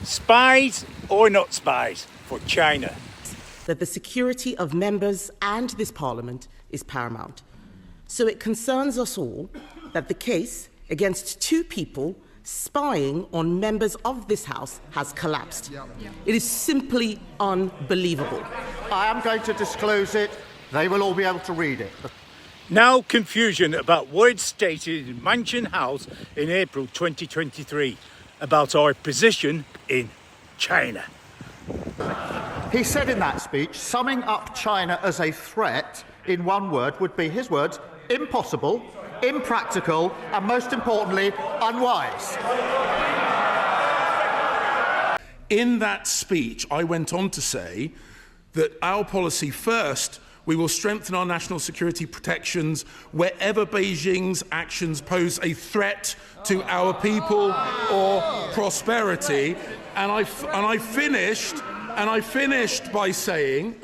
Spies or not spies for China? That the security of members and this Parliament is paramount. So it concerns us all that the case against two people spying on members of this House has collapsed. It is simply unbelievable. I am going to disclose it. They will all be able to read it. Now confusion about words stated in Mansion House in April 2023 about our position in China. He said in that speech, summing up China as a threat in one word would be, his words, impossible, impractical, and most importantly, unwise. In that speech, I went on to say that our policy first, we will strengthen our national security protections wherever Beijing's actions pose a threat to our people or prosperity. And I finished by saying,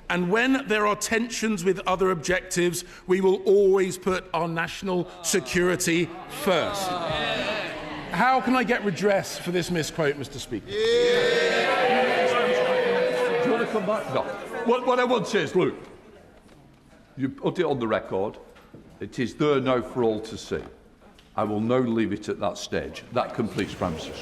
and when there are tensions with other objectives, we will always put our national security first. How can I get redress for this misquote, Mr. Speaker? Do you want to come back? No. What I want to say is, look, you put it on the record. It is there now for all to see. I will now leave it at that stage. That completes premises.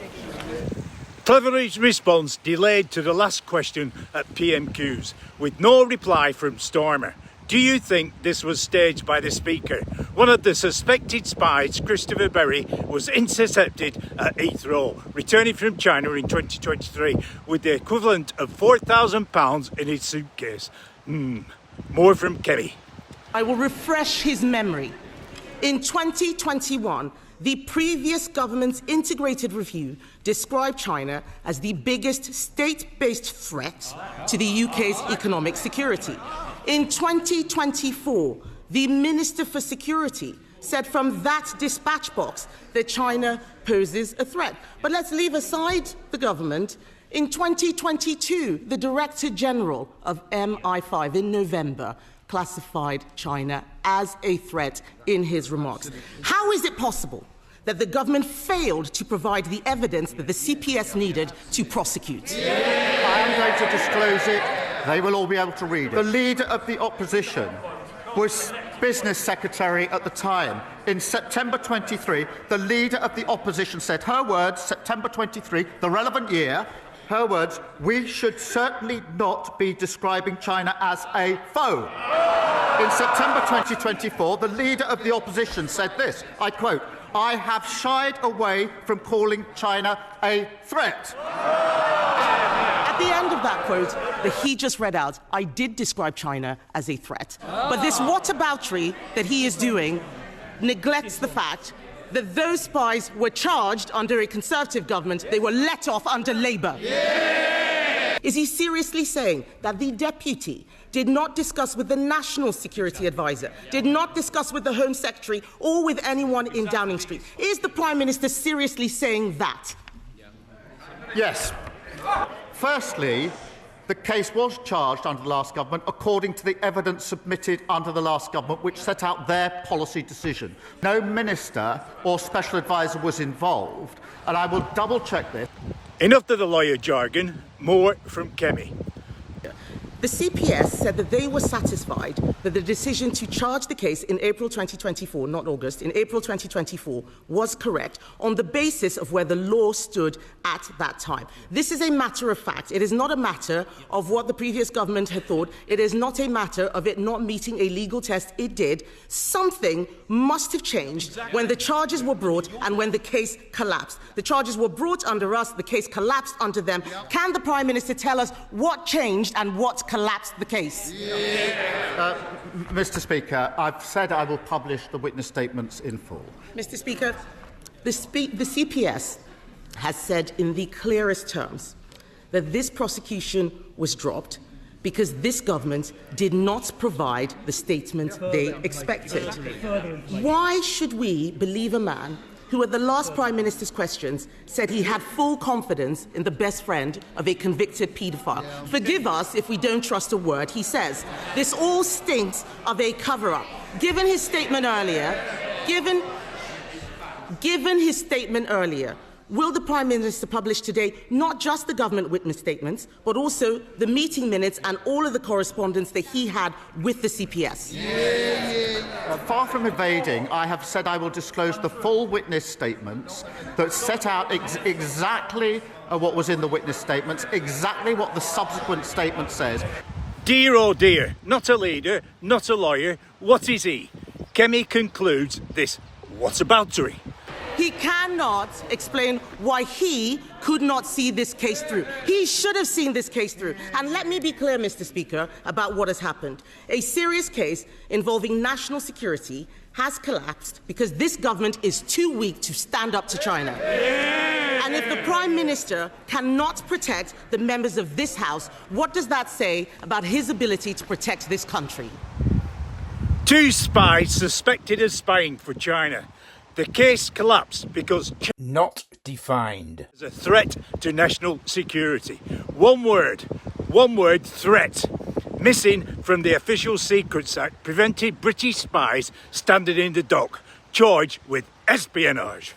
Clevery's response delayed to the last question at PMQs, with no reply from Stormer. Do you think this was staged by the Speaker? One of the suspected spies, Christopher Berry, was intercepted at Heathrow, returning from China in 2023 with the equivalent of £4,000 in his suitcase. More from Kelly. I will refresh his memory. In 2021, the previous government's integrated review described China as the biggest state-based threat to the UK's economic security. In 2024, the Minister for Security said from that dispatch box that China poses a threat. But let's leave aside the government. In 2022, the Director General of MI5 in November classified China as a threat in his remarks. How is it possible that the government failed to provide the evidence that the CPS needed to prosecute? I am going to disclose it. They will all be able to read it. The Leader of the Opposition was Business Secretary at the time. In September 23, the Leader of the Opposition said, her words, September 23, the relevant year, her words, we should certainly not be describing China as a foe. In September 2024, the Leader of the Opposition said this, I quote, I have shied away from calling China a threat. At the end of that quote that he just read out, I did describe China as a threat. But this whataboutery that he is doing neglects the fact that those spies were charged under a Conservative government. They were let off under Labour. Yeah! Is he seriously saying that the deputy did not discuss with the National Security Advisor, did not discuss with the Home Secretary or with anyone in Downing Street? Is the Prime Minister seriously saying that? Yes. Firstly, the case was charged under the last government according to the evidence submitted under the last government, which set out their policy decision. No minister or special advisor was involved, and I will double-check this. Enough of the lawyer jargon, more from Kemi. The CPS said that they were satisfied that the decision to charge the case in April 2024, not August, in April 2024, was correct on the basis of where the law stood at that time. This is a matter of fact. It is not a matter of what the previous government had thought. It is not a matter of it not meeting a legal test. It did. Something must have changed when the charges were brought and when the case collapsed. The charges were brought under us, the case collapsed under them. Can the Prime Minister tell us what changed and what collapsed the case? Mr. Speaker, I've said I will publish the witness statements in full. Mr. Speaker, the CPS has said in the clearest terms that this prosecution was dropped because this government did not provide the statement they expected. Why should we believe a man who at the last Prime Minister's questions said he had full confidence in the best friend of a convicted paedophile? Forgive us if we don't trust a word he says. This all stinks of a cover-up. Given his statement earlier, will the Prime Minister publish today not just the government witness statements, but also the meeting minutes and all of the correspondence that he had with the CPS? Far from evading, I have said I will disclose the full witness statements that set out exactly what was in the witness statements, exactly what the subsequent statement says. Dear oh dear, not a leader, not a lawyer, what is he? Kemi concludes this whataboutery. He cannot explain why he could not see this case through. He should have seen this case through. And let me be clear, Mr. Speaker, about what has happened. A serious case involving national security has collapsed because this government is too weak to stand up to China. And if the Prime Minister cannot protect the members of this House, what does that say about his ability to protect this country? 2 spies suspected of spying for China. The case collapsed because China Not defined. is a threat to national security. One word, threat. Missing from the Official Secrets Act prevented British spies standing in the dock, charged with espionage.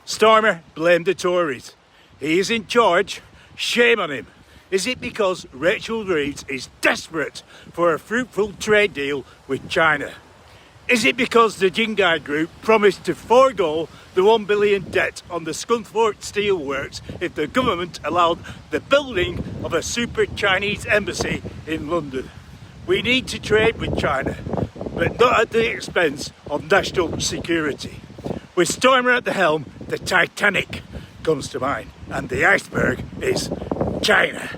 Starmer blamed the Tories. He is in charge. Shame on him. Is it because Rachel Reeves is desperate for a fruitful trade deal with China? Is it because the Jingai Group promised to forego the $1 billion debt on the Scunthorpe Steelworks if the government allowed the building of a super Chinese embassy in London? We need to trade with China, but not at the expense of national security. With Starmer at the helm, the Titanic comes to mind, and the iceberg is China.